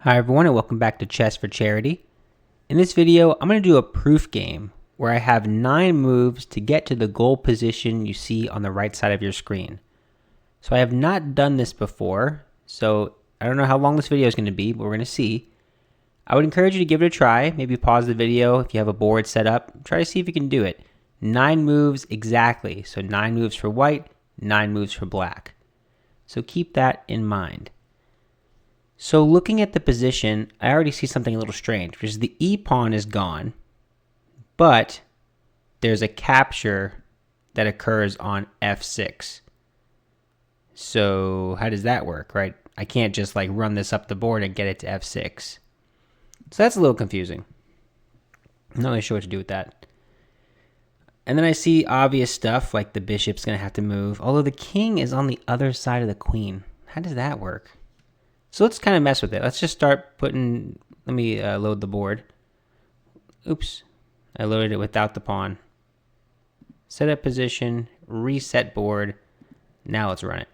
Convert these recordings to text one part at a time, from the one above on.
Hi everyone and welcome back to Chess for Charity. In this video, I'm going to do a proof game where I have 9 moves to get to the goal position you see on the right side of your screen. So I have not done this before, so I don't know how long this video is going to be, but we're going to see. I would encourage you to give it a try. Maybe pause the video if you have a board set up. Try to see if you can do it. 9 moves exactly. So 9 moves for white, 9 moves for black. So keep that in mind. So looking at the position, I already see something a little strange, which is the E pawn is gone, but there's a capture that occurs on F6. So how does that work, right? I can't just like run this up the board and get it to F6. So that's a little confusing. I'm not really sure what to do with that. And then I see obvious stuff like the bishop's going to have to move, although the king is on the other side of the queen. How does that work? So let's kind of mess with it. Let's just start putting, let me load the board. Oops, I loaded it without the pawn. Set up position, reset board. Now let's run it.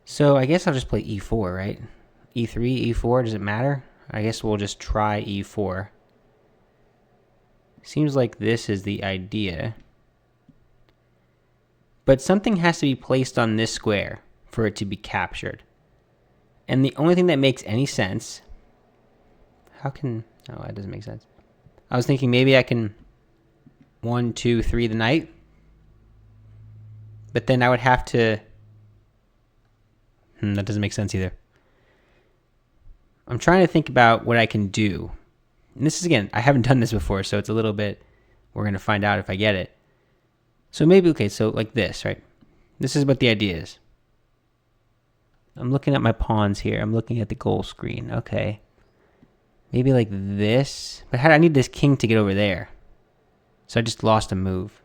So I guess I'll just play E4, right? E3, E4, does it matter? I guess we'll just try E4. Seems like this is the idea. But something has to be placed on this square for it to be captured. And the only thing that makes any sense, oh, that doesn't make sense. I was thinking maybe I can 1, 2, 3 the knight. But then I would have to, that doesn't make sense either. I'm trying to think about what I can do. And this is, again, I haven't done this before, so it's a little bit, we're going to find out if I get it. So maybe, okay, so like this, right? This is what the idea is. I'm looking at my pawns here. I'm looking at the goal screen. Okay. Maybe like this. But I need this king to get over there. So I just lost a move.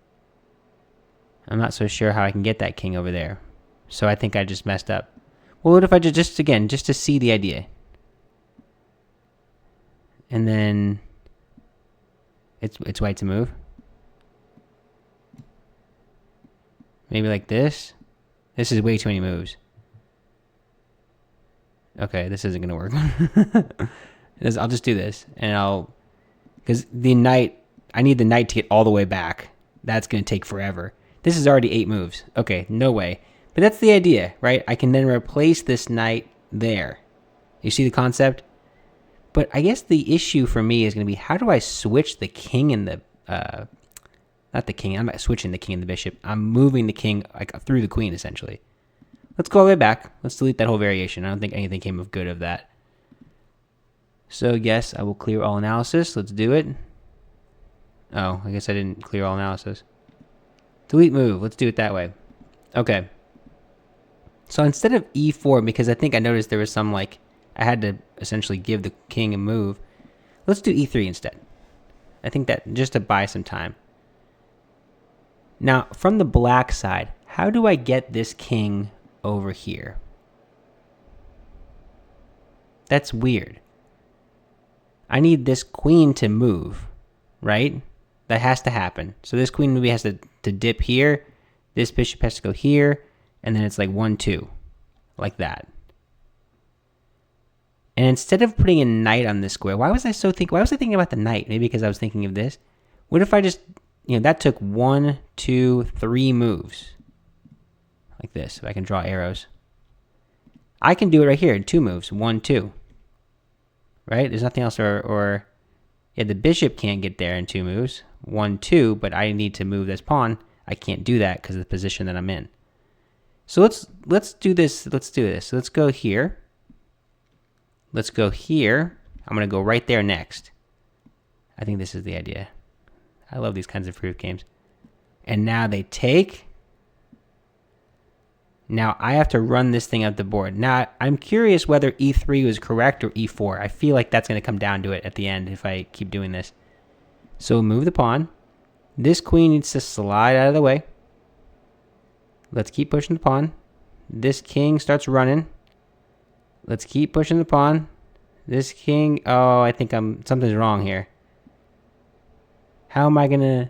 I'm not so sure how I can get that king over there. So I think I just messed up. Well, what if I just again, just to see the idea. And then it's white to move. Maybe like this. This is way too many moves. Okay, this isn't gonna work. I'll just do this, and because the knight, I need the knight to get all the way back. That's gonna take forever. This is already 8 moves. Okay, no way. But that's the idea, right? I can then replace this knight there. You see the concept? But I guess the issue for me is gonna be, how do I switch the king and the, not the king, I'm not switching the king and the bishop. I'm moving the king like through the queen, essentially. Let's go all the way back. Let's delete that whole variation. I don't think anything came of good of that. So yes, I will clear all analysis. Let's do it. Oh, I guess I didn't clear all analysis. Delete move. Let's do it that way. Okay. So instead of E4, because I think I noticed there was some like, I had to essentially give the king a move. Let's do E3 instead. I think that just to buy some time. Now, from the black side, how do I get this king over here? That's weird. I need this queen to move, right? That has to happen. So this queen maybe has to dip here. This bishop has to go here. And then it's like 1, 2. Like that. And instead of putting a knight on this square, why was I thinking about the knight? Maybe because I was thinking of this. What if I just, that took 1, 2, 3 moves. Like this, if I can draw arrows. I can do it right here in 2 moves, 1, 2. Right? There's nothing else, or yeah, the bishop can't get there in 2 moves, 1, 2, but I need to move this pawn. I can't do that because of the position that I'm in. So let's do this. Let's do this. So let's go here. Let's go here. I'm gonna go right there next. I think this is the idea. I love these kinds of proof games. And now they take. Now I have to run this thing up the board. Now I'm curious whether E3 was correct or E4. I feel like that's going to come down to it at the end if I keep doing this. So move the pawn. This queen needs to slide out of the way. Let's keep pushing the pawn. This king starts running. Let's keep pushing the pawn. This king, oh, I think something's wrong here. How am I going to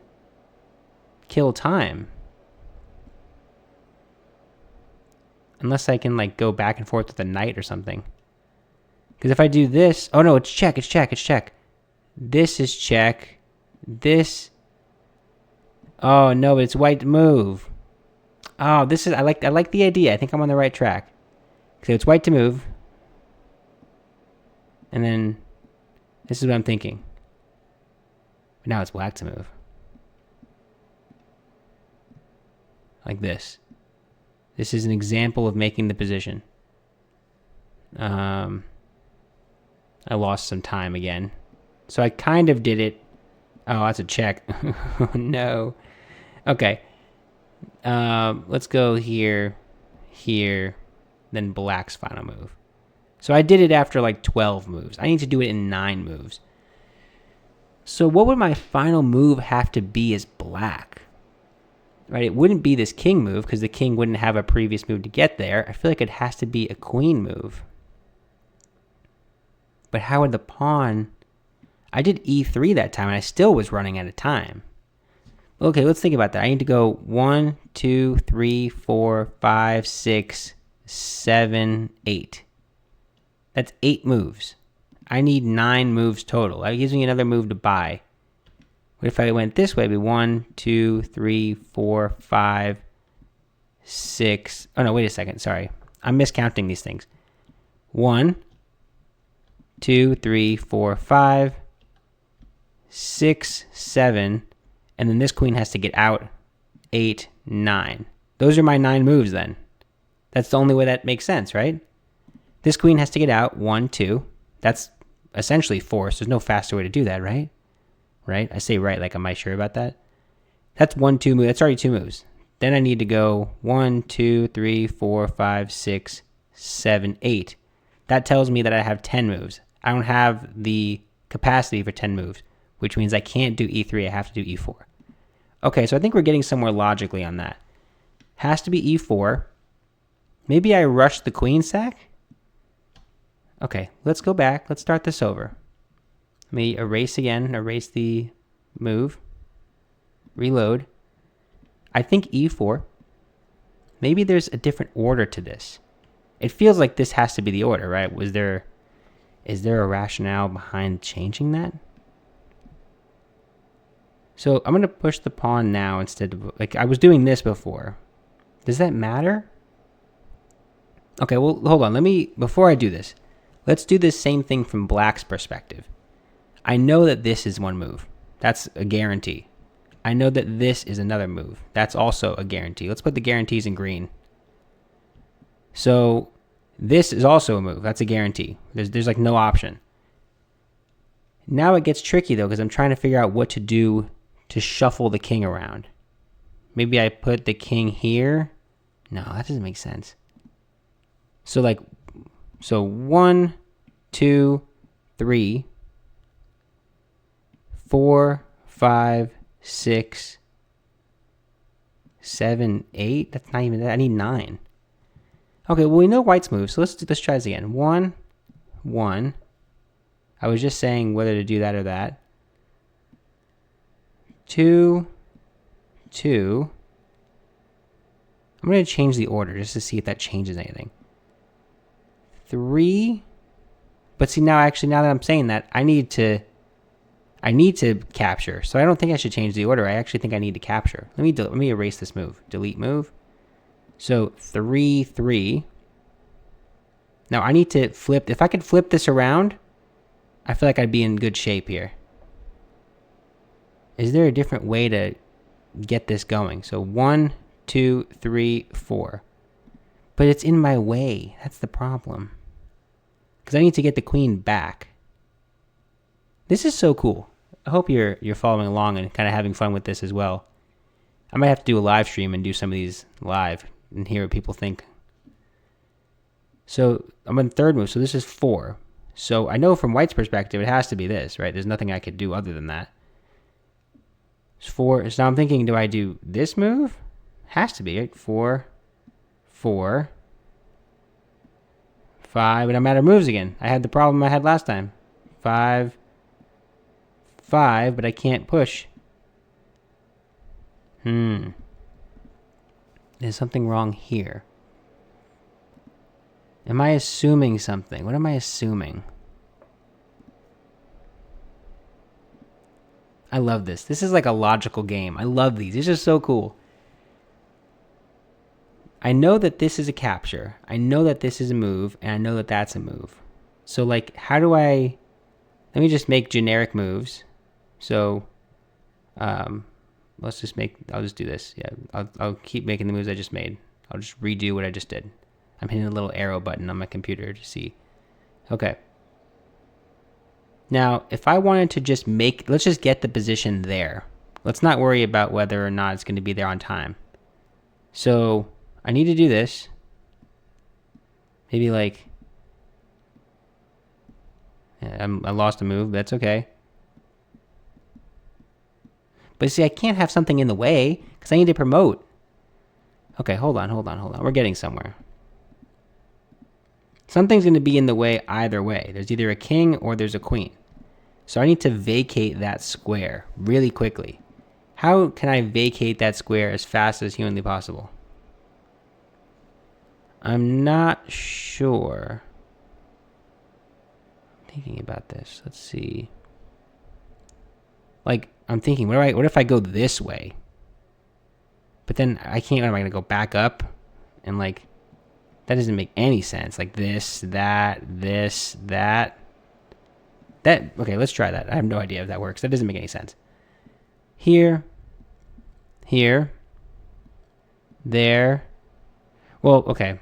kill time? Unless I can like go back and forth with the knight or something. Because if I do this, oh no, it's check, it's check, it's check. This is check. This, oh no, it's white to move. Oh, this is, I like the idea. I think I'm on the right track. So it's white to move. And then this is what I'm thinking. But now it's black to move. Like this. This is an example of making the position. I lost some time again. So I kind of did it. Oh, that's a check. No. Okay. Let's go here, here, then black's final move. So I did it after like 12 moves. I need to do it in 9 moves. So what would my final move have to be as black? Right, it wouldn't be this king move because the king wouldn't have a previous move to get there. I feel like it has to be a queen move. But how would the pawn... I did e3 that time and I still was running out of time. Okay, let's think about that. I need to go 1, 2, 3, 4, 5, 6, 7, 8. That's 8 moves. I need 9 moves total. That gives me another move to buy. What if I went this way? It'd be 1, 2, 3, 4, 5, 6. Oh no, wait a second. Sorry. I'm miscounting these things. 1, 2, 3, 4, 5, 6, 7. And then this queen has to get out. 8, 9. Those are my 9 moves then. That's the only way that makes sense, right? This queen has to get out. 1, 2. That's essentially 4, so there's no faster way to do that, right? Right? I say right like I'm not sure about that. That's 1, 2 moves. That's already 2 moves. Then I need to go 1, 2, 3, 4, 5, 6, 7, 8. That tells me that I have 10 moves. I don't have the capacity for 10 moves, which means I can't do e3. I have to do e4. Okay, so I think we're getting somewhere logically on that. Has to be e4. Maybe I rush the queen sack? Okay, let's go back. Let's start this over. Let me erase again. Erase the move. Reload. I think e4. Maybe there's a different order to this. It feels like this has to be the order, right? Is there a rationale behind changing that? So I'm going to push the pawn now instead of... Like, I was doing this before. Does that matter? Okay, well, hold on. Before I do this, let's do this same thing from black's perspective. I know that this is one move. That's a guarantee. I know that this is another move. That's also a guarantee. Let's put the guarantees in green. So this is also a move. That's a guarantee. There's like no option. Now it gets tricky though because I'm trying to figure out what to do to shuffle the king around. Maybe I put the king here. No, that doesn't make sense. So 1, 2, 3, 4, 5, 6, 7, 8. That's not even that. I need 9. Okay, well we know white's move, so let's try this again. 1, 1. I was just saying whether to do that or that. 2, 2. I'm going to change the order just to see if that changes anything. 3. But see, now that I'm saying that, I need to capture. So I don't think I should change the order. I actually think I need to capture. Let me erase this move. Delete move. So 3, 3. Now I need to flip. If I could flip this around, I feel like I'd be in good shape here. Is there a different way to get this going? So 1, 2, 3, 4. But it's in my way. That's the problem. Because I need to get the queen back. This is so cool. I hope you're following along and kind of having fun with this as well. I might have to do a live stream and do some of these live and hear what people think. So I'm on third move. So this is 4. So I know from white's perspective, it has to be this, right? There's nothing I could do other than that. It's 4. So now I'm thinking, do I do this move? Has to be, right? 4, 4, 5. But I'm out of moves again. I had the problem I had last time. 5, 5, but I can't push. There's something wrong here. Am I assuming something? What am I assuming? I love this. This is like a logical game. I love these. These are so cool. I know that this is a capture. I know that this is a move, and I know that that's a move. So, like, how do I... Let me just make generic moves. So, let's just make... I'll just do this. Yeah, I'll keep making the moves I just made. I'll just redo what I just did. I'm hitting a little arrow button on my computer to see. Okay. Now, if I wanted to just make... Let's just get the position there. Let's not worry about whether or not it's going to be there on time. So... I need to do this. Maybe like, yeah, I lost a move. That's okay. But see, I can't have something in the way because I need to promote. Okay, hold on. We're getting somewhere. Something's going to be in the way either way. There's either a king or there's a queen. So I need to vacate that square really quickly. How can I vacate that square as fast as humanly possible? I'm not sure. I'm thinking about this. Let's see. Like, I'm thinking, what if I go this way? But then I can't, what am I going to go back up? And like, that doesn't make any sense. Like this, that. Okay, let's try that. I have no idea if that works. That doesn't make any sense. Here. There. Well, okay.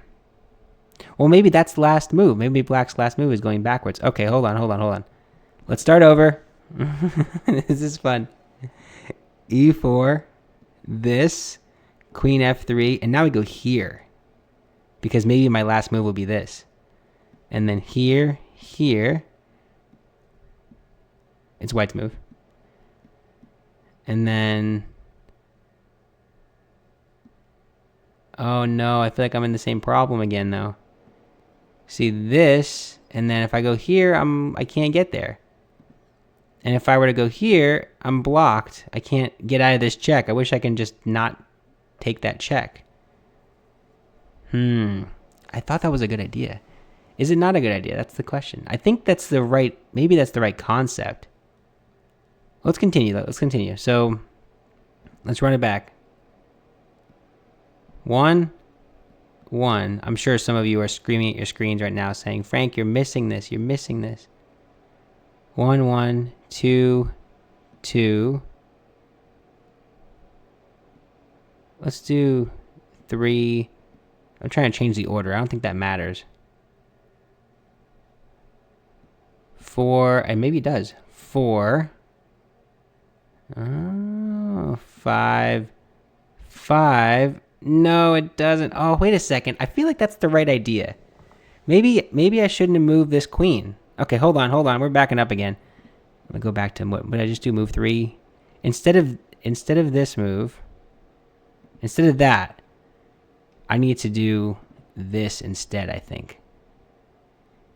Well, maybe that's the last move. Maybe black's last move is going backwards. Okay, hold on. Let's start over. This is fun. E4, this, queen F3, and now we go here. Because maybe my last move will be this. And then here. It's white's move. And then... Oh no, I feel like I'm in the same problem again though. See this, and then if I go here, I can't get there. And if I were to go here, I'm blocked. I can't get out of this check. I wish I can just not take that check. I thought that was a good idea. Is it not a good idea? That's the question. I think that's the right, maybe that's the right concept. Let's continue though. Let's continue. So let's run it back. 1, 1. I'm sure some of you are screaming at your screens right now saying, Frank, you're missing this. You're missing this. 1, 1, 2, 2. Let's do 3. I'm trying to change the order. I don't think that matters. 4, and maybe it does. 4. Oh, 5. 5. No, it doesn't. Oh, wait a second. I feel like that's the right idea. Maybe I shouldn't have moved this queen. Okay, hold on. We're backing up again. I'm gonna go back to what did I just do? Move 3. Instead of this move, instead of that, I need to do this instead, I think.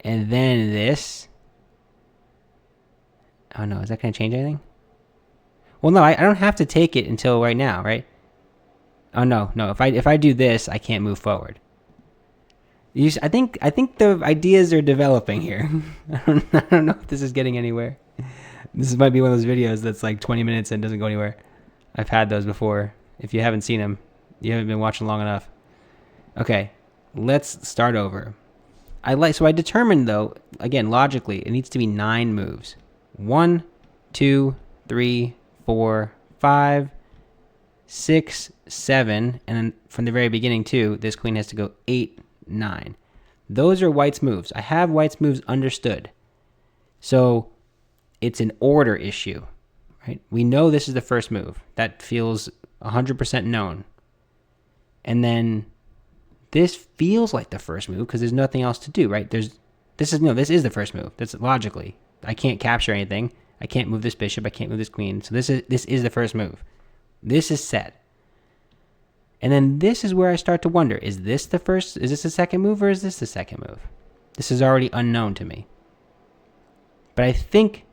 And then this. Oh no, is that gonna change anything? Well, no, I don't have to take it until right now, right? Oh no. If I do this, I can't move forward. I think the ideas are developing here. I don't know if this is getting anywhere. This might be one of those videos that's like 20 minutes and doesn't go anywhere. I've had those before. If you haven't seen them, you haven't been watching long enough. Okay, let's start over. So I determined though, again logically, it needs to be 9 moves. 1, 2, 3, 4, 5. 6, 7, and then from the very beginning too, this queen has to go 8, 9. Those are white's moves. I have white's moves understood. So it's an order issue, right? We know this is the first move. That feels 100% known. And then this feels like the first move because there's nothing else to do, right? This is the first move. That's logically. I can't capture anything. I can't move this bishop. I can't move this queen. So this is the first move. This is set. And then this is where I start to wonder, is this the second move or is this the second move? This is already unknown to me. But I think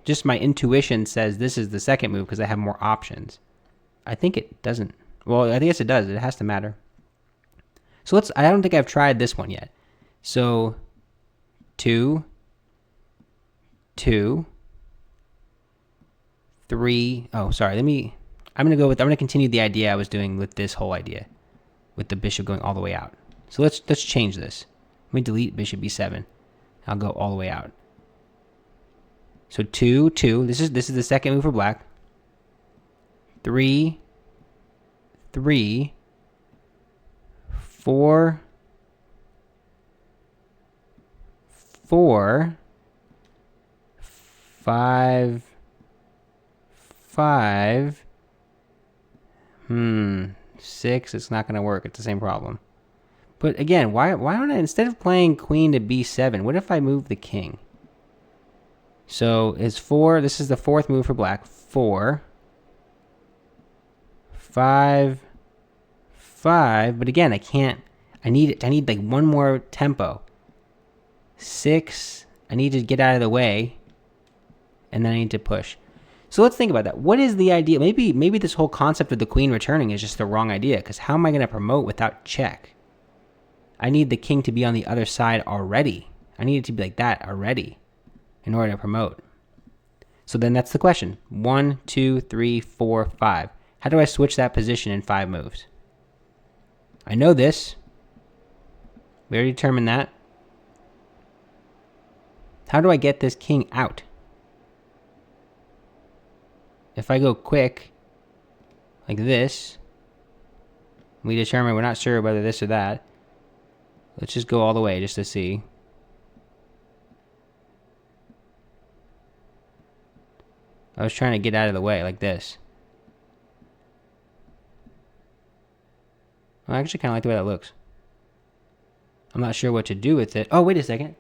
just my intuition says this is the second move because I have more options. I think it doesn't. Well, I guess it does. It has to matter. So I don't think I've tried this one yet. So 2, 2, 3. Oh, sorry. I'm going to continue the idea I was doing with this whole idea, with the bishop going all the way out. So let's change this. Let me delete bishop b7. I'll go all the way out. So 2, 2. This is the second move for black. 3, 3, 4, 4, 5, 5. 6. It's not going to work. It's the same problem. But again, why don't I, instead of playing queen to b7, what if I move the king? So it's 4. This is the fourth move for black. 4, 5, 5. But again, I can't. I need like one more tempo. 6. I need to get out of the way, and then I need to push. So let's think about that. What is the idea? Maybe this whole concept of the queen returning is just the wrong idea, because how am I going to promote without check? I need the king to be on the other side already. I need it to be like that already in order to promote. So then that's the question. 1, 2, 3, 4, 5. How do I switch that position in 5 moves? I know this. We already determined that. How do I get this king out? If I go quick, like this, we determine we're not sure whether this or that. Let's just go all the way just to see. I was trying to get out of the way like this. I actually kind of like the way that looks. I'm not sure what to do with it. Oh, wait a second.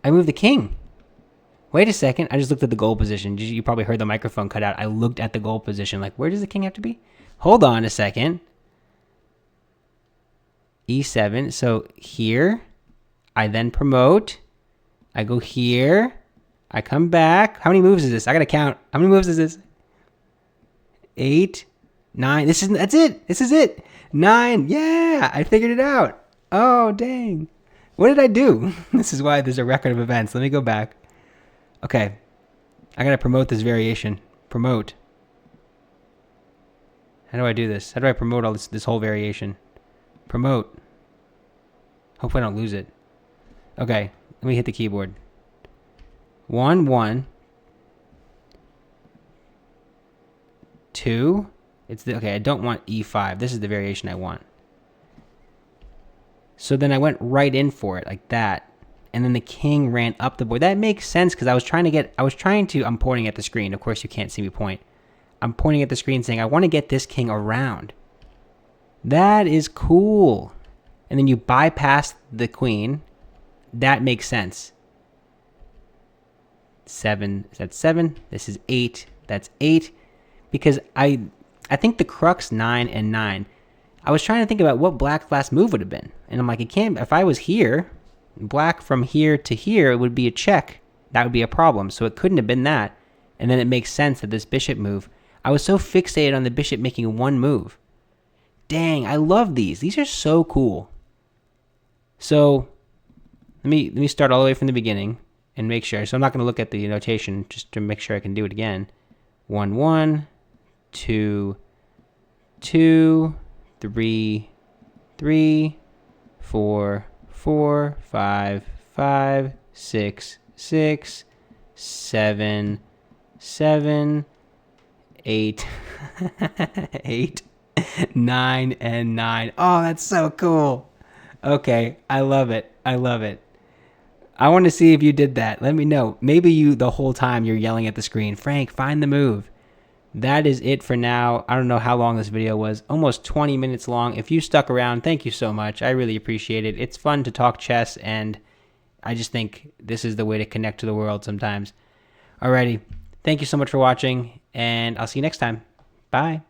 I moved the king. Wait a second. I just looked at the goal position. You probably heard the microphone cut out. I looked at the goal position. Like, where does the king have to be? Hold on a second. E7. So here, I then promote. I go here. I come back. How many moves is this? I got to count. How many moves is this? 8, 9. That's it. This is it. 9. Yeah, I figured it out. Oh, dang. What did I do? This is why there's a record of events. Let me go back. Okay. I got to promote this variation. Promote. How do I do this? How do I promote all this whole variation? Promote. Hopefully I don't lose it. Okay. Let me hit the keyboard. 1, 1. 2. Okay, I don't want E5. This is the variation I want. So then I went right in for it like that. And then the king ran up the board. That makes sense because I'm pointing at the screen. Of course you can't see me point. I'm pointing at the screen saying I want to get this king around. That is cool. And then you bypass the queen. That makes sense. 7, that's 7. This is 8. That's 8. Because I think the crux 9 and 9. I was trying to think about what black's last move would have been. And I'm like, it can't, if I was here, black from here to here, it would be a check. That would be a problem. So it couldn't have been that. And then it makes sense that this bishop move, I was so fixated on the bishop making one move. Dang, I love these. These are so cool. So let me start all the way from the beginning and make sure. So I'm not going to look at the notation just to make sure I can do it again. 1, 1, 2, 2, 3, 3, 4, 4, 5, 5, 6, 6, 7, 7, 8, 8, 9, and 9. Oh, that's so cool. Okay, I love it. I love it. I want to see if you did that. Let me know. Maybe you, the whole time, you're yelling at the screen, Frank, find the move. That is it for now. I don't know how long this video was. Almost 20 minutes long. If you stuck around, thank you so much. I really appreciate it. It's fun to talk chess, and I just think this is the way to connect to the world sometimes. Alrighty. Thank you so much for watching, and I'll see you next time. Bye.